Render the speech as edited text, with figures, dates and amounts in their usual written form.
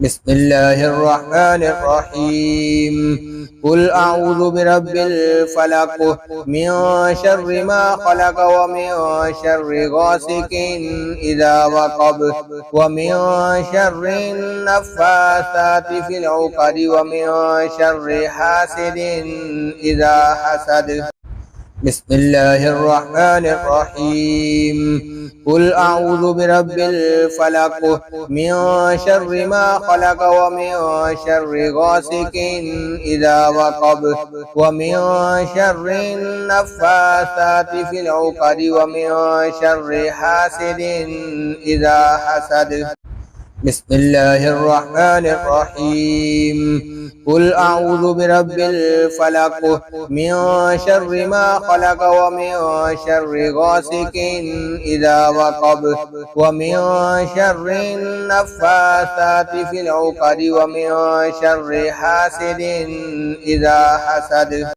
بسم الله الرحمن الرحيم. قل أعوذ برب الفلق من شر ما خلق ومن شر غاسق إذا وقب ومن شر النفاثات في العقد ومن شر حاسد إذا حسد. بسم الله الرحمن الرحيم. قل أعوذ برب الفلق من شر ما خلق ومن شر غاسق إذا وقب ومن شر النفاثات في العقد ومن شر حاسد إذا حسد. بسم الله الرحمن الرحيم. قل أعوذ برب الفلق من شر ما خلق ومن شر غاسق إذا وقب ومن شر النفاثات في العقد ومن شر حاسد إذا حسد.